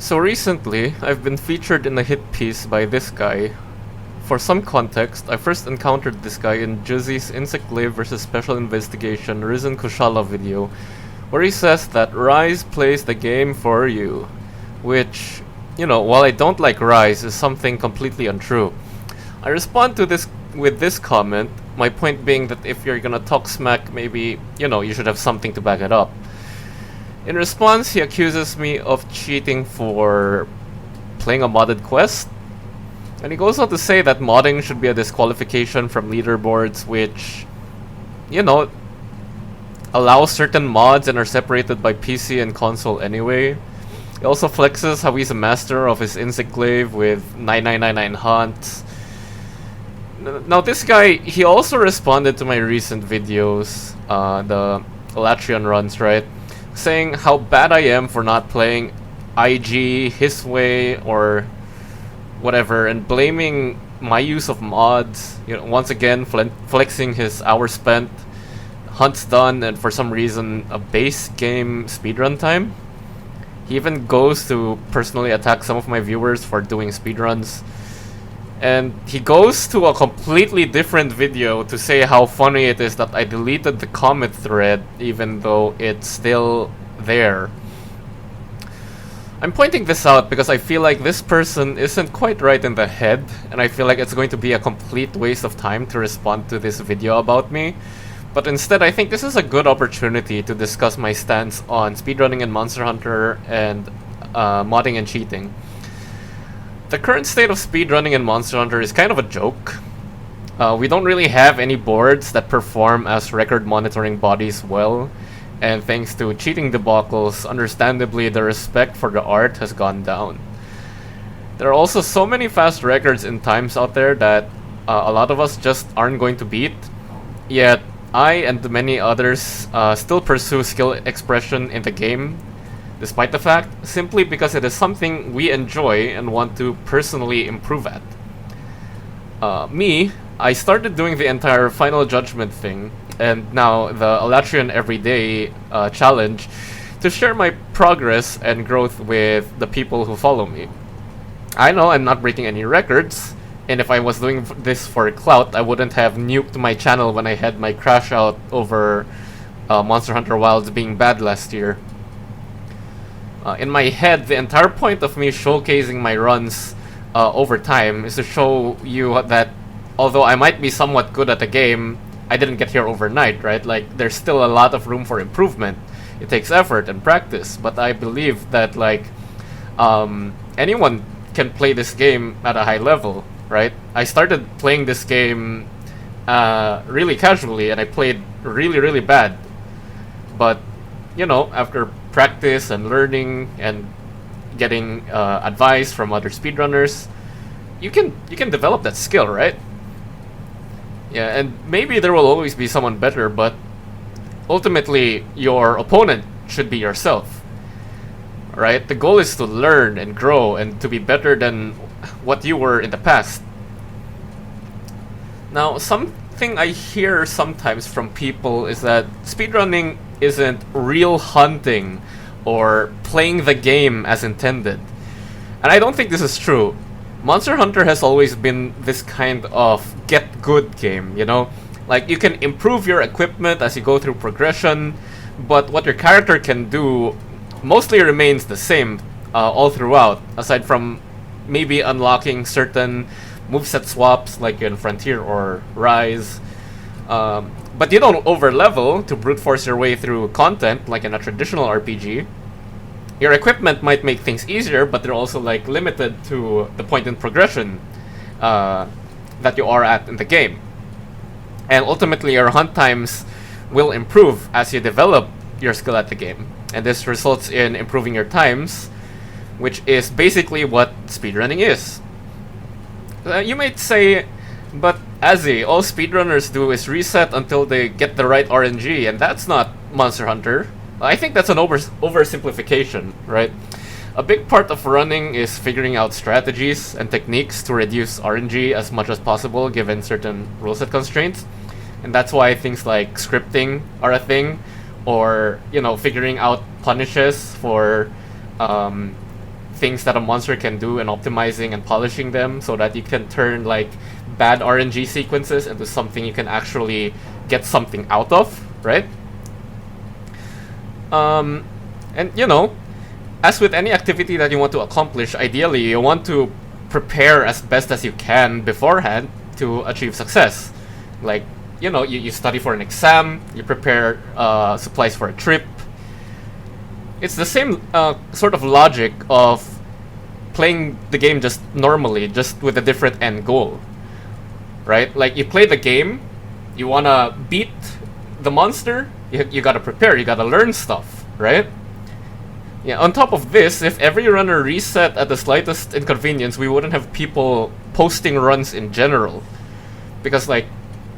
So recently, I've been featured in a hit piece by this guy. For some context, I first encountered this guy in Juzzy's Insect Glaive vs Special Investigation Risen Kushala video, where he says that Rise plays the game for you. Which, while I don't like Rise, is something completely untrue. I respond to this with this comment, my point being that if you're gonna talk smack, maybe, you should have something to back it up. In response, he accuses me of cheating for playing a modded quest. And he goes on to say that modding should be a disqualification from leaderboards, which, allow certain mods and are separated by PC and console anyway. He also flexes how he's a master of his Insect Glaive with 9999 hunts. Now this guy, he also responded to my recent videos, the Elatrian runs, right? Saying how bad I am for not playing IG his way or whatever, and blaming my use of mods, once again flexing his hours spent, hunts done, and for some reason a base game speedrun time. He even goes to personally attack some of my viewers for doing speedruns. And he goes to a completely different video to say how funny it is that I deleted the comment thread even though it's still there. I'm pointing this out because I feel like this person isn't quite right in the head, and I feel like it's going to be a complete waste of time to respond to this video about me. But instead, I think this is a good opportunity to discuss my stance on speedrunning in Monster Hunter and modding and cheating. The current state of speedrunning in Monster Hunter is kind of a joke. We don't really have any boards that perform as record monitoring bodies well, and thanks to cheating debacles, understandably the respect for the art has gone down. There are also so many fast records in times out there that a lot of us just aren't going to beat, yet I and many others still pursue skill expression in the game, despite the fact, simply because it is something we enjoy and want to personally improve at. I started doing the entire Final Judgment thing, and now the Elatrian Everyday challenge, to share my progress and growth with the people who follow me. I know I'm not breaking any records, and if I was doing this for clout, I wouldn't have nuked my channel when I had my crash out over Monster Hunter Wilds being bad last year. In my head, the entire point of me showcasing my runs over time is to show you that although I might be somewhat good at the game, I didn't get here overnight, right? Like, there's still a lot of room for improvement. It takes effort and practice, but I believe that, anyone can play this game at a high level, right? I started playing this game really casually, and I played really, really bad. But, after practice and learning and getting advice from other speedrunners, you can develop that skill, right? Yeah, and maybe there will always be someone better, but ultimately your opponent should be yourself, right? The goal is to learn and grow and to be better than what you were in the past. Now, something I hear sometimes from people is that speedrunning isn't real hunting or playing the game as intended. And I don't think this is true. Monster Hunter has always been this kind of get good game, Like, you can improve your equipment as you go through progression, but what your character can do mostly remains the same all throughout, aside from maybe unlocking certain moveset swaps like in Frontier or Rise. But you don't overlevel to brute force your way through content like in a traditional RPG. Your equipment might make things easier, but they're also limited to the point in progression that you are at in the game. And ultimately your hunt times will improve as you develop your skill at the game. And this results in improving your times, which is basically what speedrunning is. You might say, but Azzy, all speedrunners do is reset until they get the right RNG, and that's not Monster Hunter. I think that's an oversimplification, right? A big part of running is figuring out strategies and techniques to reduce RNG as much as possible given certain rule set constraints. And that's why things like scripting are a thing, or figuring out punishes for things that a monster can do and optimizing and polishing them so that you can turn like bad RNG sequences into something you can actually get something out of, right? And you know, as with any activity that you want to accomplish, ideally you want to prepare as best as you can beforehand to achieve success. Like, you know, you study for an exam, you prepare supplies for a trip. It's the same sort of logic of playing the game just normally, just with a different end goal, right? Like, you play the game, you wanna beat the monster, you gotta prepare, you gotta learn stuff, right? Yeah, on top of this, if every runner reset at the slightest inconvenience, we wouldn't have people posting runs in general. Because, like,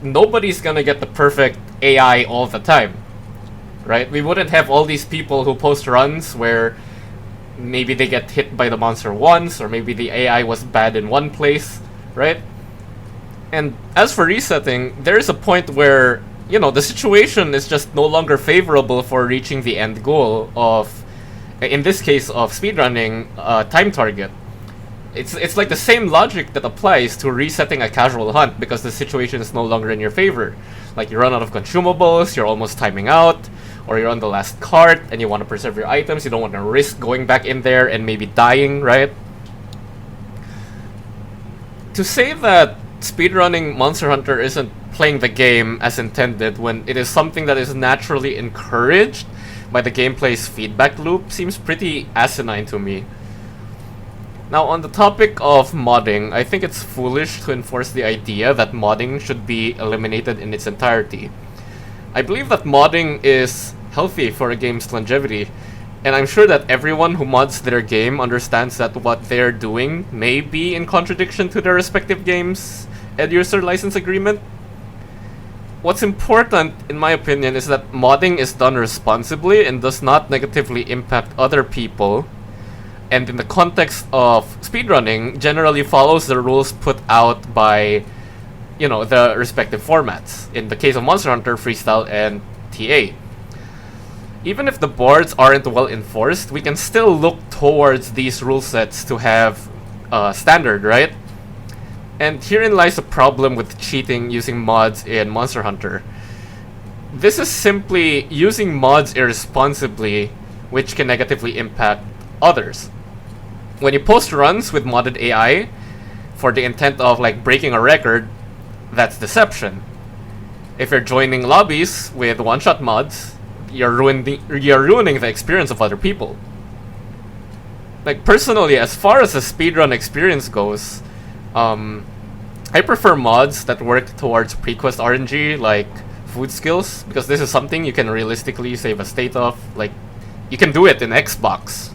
nobody's gonna get the perfect AI all the time, right? We wouldn't have all these people who post runs where maybe they get hit by the monster once, or maybe the AI was bad in one place, right? And as for resetting, there is a point where, you know, the situation is just no longer favorable for reaching the end goal of, in this case of speedrunning, time target. It's like the same logic that applies to resetting a casual hunt, because the situation is no longer in your favor. Like, you run out of consumables, you're almost timing out, or you're on the last cart and you want to preserve your items, you don't want to risk going back in there and maybe dying, right? To say that speedrunning Monster Hunter isn't playing the game as intended when it is something that is naturally encouraged by the gameplay's feedback loop seems pretty asinine to me. Now, on the topic of modding, I think it's foolish to enforce the idea that modding should be eliminated in its entirety. I believe that modding is healthy for a game's longevity, and I'm sure that everyone who mods their game understands that what they're doing may be in contradiction to their respective games' end-user license agreement. What's important, in my opinion, is that modding is done responsibly and does not negatively impact other people, and in the context of speedrunning, generally follows the rules put out by, you know, the respective formats. In the case of Monster Hunter, Freestyle, and TA. Even if the boards aren't well enforced, we can still look towards these rule sets to have standard, right? And herein lies the problem with cheating using mods in Monster Hunter. This is simply using mods irresponsibly, which can negatively impact others. When you post runs with modded AI for the intent of like breaking a record, that's deception. If you're joining lobbies with one-shot mods, you're ruining the experience of other people. Like, personally, as far as the speedrun experience goes, I prefer mods that work towards pre-quest RNG, like food skills, because this is something you can realistically save a state of. Like, you can do it in Xbox.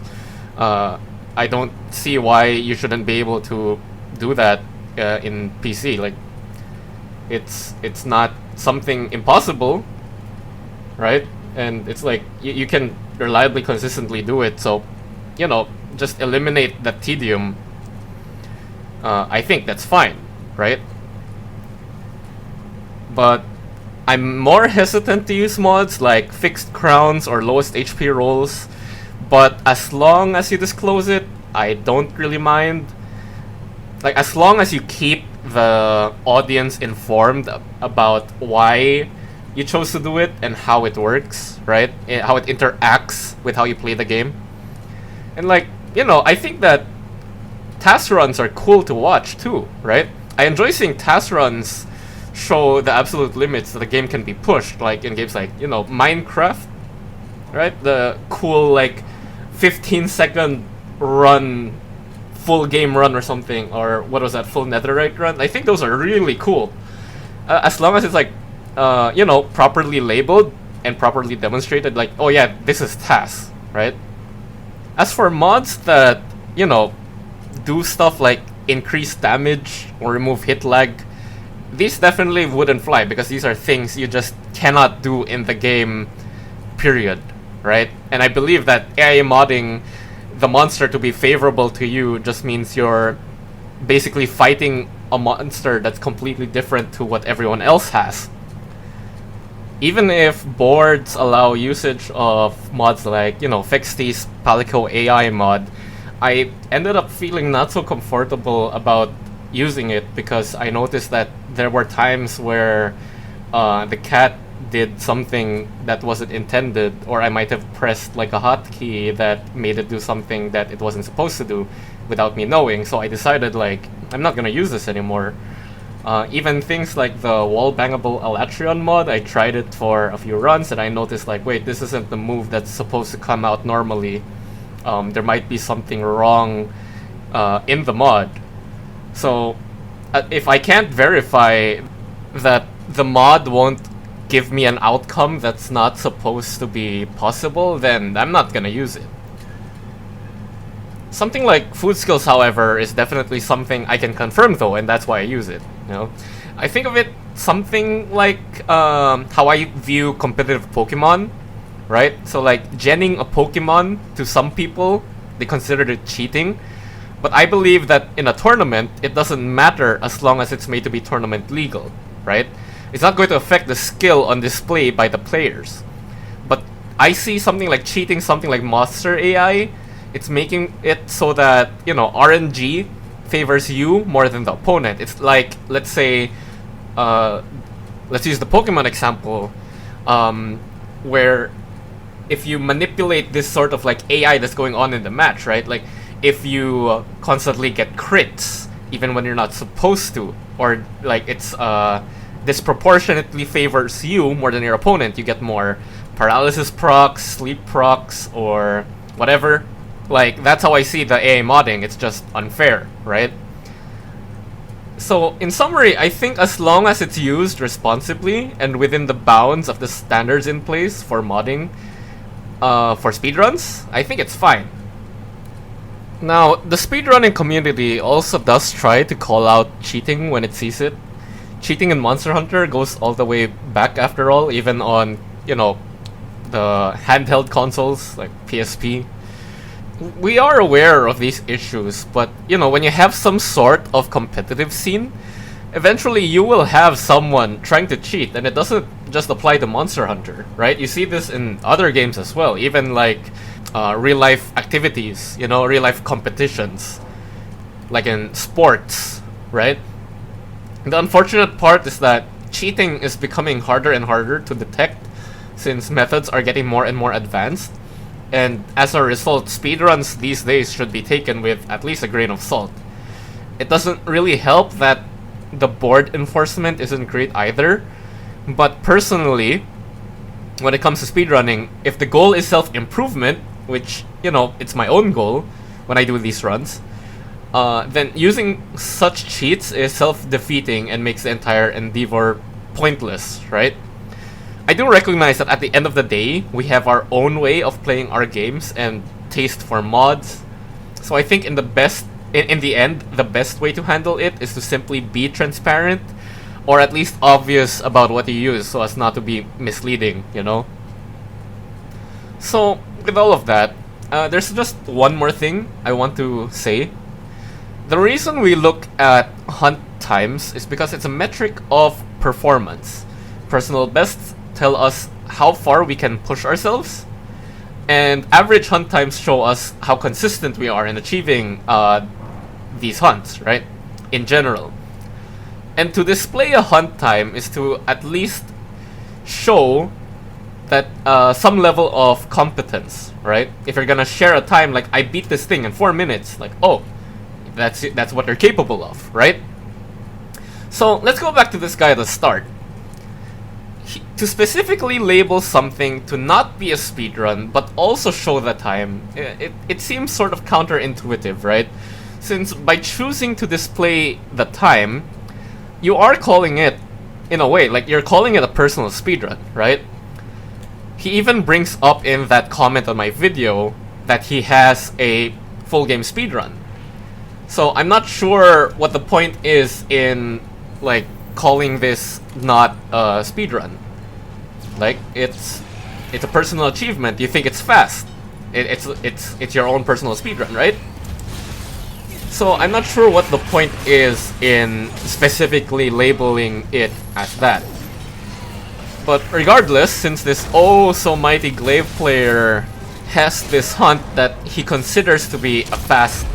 I don't see why you shouldn't be able to do that in PC. Like, it's not something impossible, right? And it's like you can reliably, consistently do it. So, you know, just eliminate that tedium. I think that's fine, right? But I'm more hesitant to use mods like fixed crowns or lowest HP rolls. But as long as you disclose it, I don't really mind. Like, as long as you keep the audience informed about why you chose to do it and how it works, right? How it interacts with how you play the game. And like, you know, I think that task runs are cool to watch too, right? I enjoy seeing task runs show the absolute limits that the game can be pushed, like in games like, you know, Minecraft, right? The cool, like, 15-second run, full game run or something, or what was that, full netherite run? I think those are really cool. As long as it's like, you know, properly labeled and properly demonstrated, like, oh yeah, this is task, right? As for mods that, you know, do stuff like increase damage or remove hit lag, these definitely wouldn't fly, because these are things you just cannot do in the game, period, right? And I believe that AI modding the monster to be favorable to you just means you're basically fighting a monster that's completely different to what everyone else has. Even if boards allow usage of mods like, you know, Fexty's Palico AI mod, I ended up feeling not so comfortable about using it because I noticed that there were times where the cat did something that wasn't intended, or I might have pressed like a hotkey that made it do something that it wasn't supposed to do without me knowing. So I decided, like, I'm not gonna use this anymore. Even things like the wall bangable Elatrion mod, I tried it for a few runs and I noticed, like, wait, this isn't the move that's supposed to come out normally. There might be something wrong in the mod. So if I can't verify that the mod won't give me an outcome that's not supposed to be possible, then I'm not gonna use it. Something like food skills, however, is definitely something I can confirm though, and that's why I use it. You know, I think of it something like how I view competitive Pokemon, right? So like genning a Pokemon, to some people, they consider it cheating. But I believe that in a tournament, it doesn't matter as long as it's made to be tournament legal, right? It's not going to affect the skill on display by the players. But I see something like cheating, something like Monster AI, it's making it so that, you know, RNG favors you more than the opponent. It's like, let's say, let's use the Pokemon example, where if you manipulate this sort of like AI that's going on in the match, right? Like, if you constantly get crits, even when you're not supposed to, or like it's disproportionately favors you more than your opponent, you get more paralysis procs, sleep procs, or whatever. Like, that's how I see the AI modding. It's just unfair, right? So, in summary, I think as long as it's used responsibly and within the bounds of the standards in place for modding for speedruns, I think it's fine. Now, the speedrunning community also does try to call out cheating when it sees it. Cheating in Monster Hunter goes all the way back, after all, even on, you know, the handheld consoles like PSP. We are aware of these issues, but, you know, when you have some sort of competitive scene, eventually you will have someone trying to cheat, and it doesn't just apply to Monster Hunter, right? You see this in other games as well, even like real-life activities, you know, real-life competitions, like in sports, right? The unfortunate part is that cheating is becoming harder and harder to detect since methods are getting more and more advanced, and as a result, speedruns these days should be taken with at least a grain of salt. It doesn't really help that the board enforcement isn't great either, but personally, when it comes to speedrunning, if the goal is self-improvement, which, you know, it's my own goal when I do these runs, then using such cheats is self-defeating and makes the entire endeavor pointless, right? I do recognize that at the end of the day, we have our own way of playing our games and taste for mods. So I think in the end, the best way to handle it is to simply be transparent, or at least obvious about what you use so as not to be misleading, you know? So, with all of that, there's just one more thing I want to say. The reason we look at hunt times is because it's a metric of performance. Personal bests tell us how far we can push ourselves, and average hunt times show us how consistent we are in achieving these hunts, right? In general. And to display a hunt time is to at least show that some level of competence, right? If you're gonna share a time like, I beat this thing in 4 minutes, like, oh, that's what you're capable of, right? So let's go back to this guy at the start. To specifically label something to not be a speedrun, but also show the time, it seems sort of counterintuitive, right? Since by choosing to display the time, you are calling it, in a way, like you're calling it a personal speedrun, right? He even brings up in that comment on my video that he has a full game speedrun. So I'm not sure what the point is in, like, calling this not a speedrun. Like, it's a personal achievement. You think it's fast. It's your own personal speedrun, right? So I'm not sure what the point is in specifically labeling it as that. But regardless, since this oh so mighty glaive player has this hunt that he considers to be a fast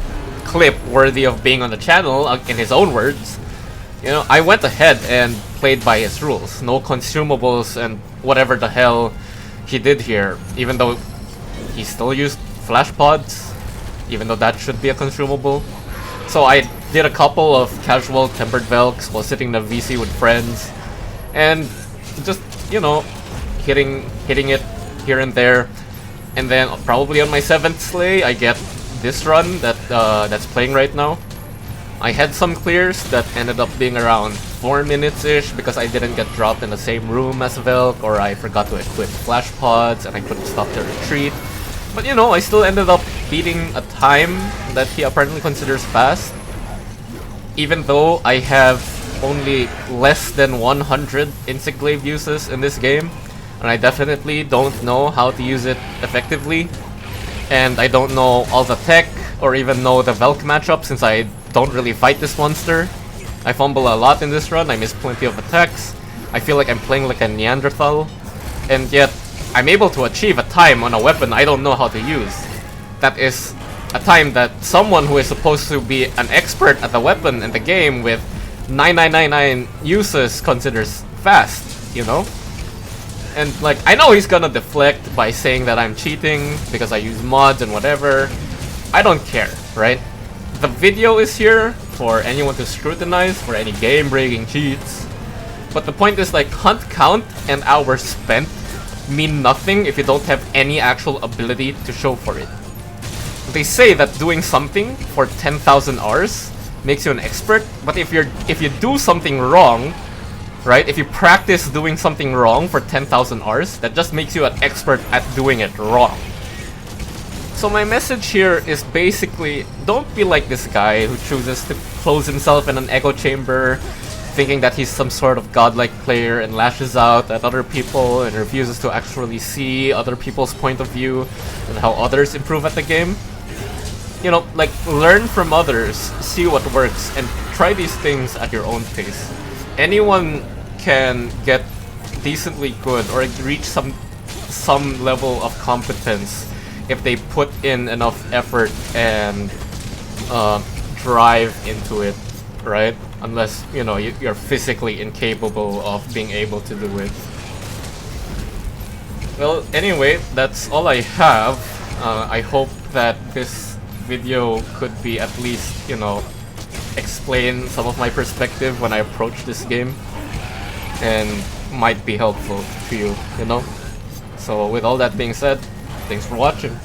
clip worthy of being on the channel, in his own words. You know, I went ahead and played by his rules. No consumables and whatever the hell he did here, even though he still used flash pods, even though that should be a consumable. So I did a couple of casual tempered Velks while sitting in a VC with friends, and just, you know, hitting it here and there. And then probably on my 7th sleigh, I get this run that's playing right now. I had some clears that ended up being around 4 minutes-ish because I didn't get dropped in the same room as Velk, or I forgot to equip flash pods and I couldn't stop the retreat. But you know, I still ended up beating a time that he apparently considers fast, even though I have only less than 100 Insect Glaive uses in this game, and I definitely don't know how to use it effectively, and I don't know all the tech or even know the Velk matchup since I don't really fight this monster. I fumble a lot in this run, I miss plenty of attacks, I feel like I'm playing like a Neanderthal, and yet I'm able to achieve a time on a weapon I don't know how to use. That is a time that someone who is supposed to be an expert at the weapon in the game with 9999 uses considers fast, you know? And like, I know he's gonna deflect by saying that I'm cheating because I use mods and whatever. I don't care, right? The video is here for anyone to scrutinize for any game-breaking cheats. But the point is, like, hunt count and hours spent mean nothing if you don't have any actual ability to show for it. They say that doing something for 10,000 hours makes you an expert, but if you do something wrong, right? If you practice doing something wrong for 10,000 hours, that just makes you an expert at doing it wrong. So my message here is basically, don't be like this guy who chooses to close himself in an echo chamber, thinking that he's some sort of godlike player and lashes out at other people and refuses to actually see other people's point of view and how others improve at the game. You know, like, learn from others, see what works, and try these things at your own pace. Anyone can get decently good or reach some level of competence if they put in enough effort and drive into it, right? Unless, you know, you're physically incapable of being able to do it. Well, anyway, that's all I have. I hope that this video could be at least, you know, explain some of my perspective when I approach this game, and might be helpful to you, you know? So with all that being said, thanks for watching.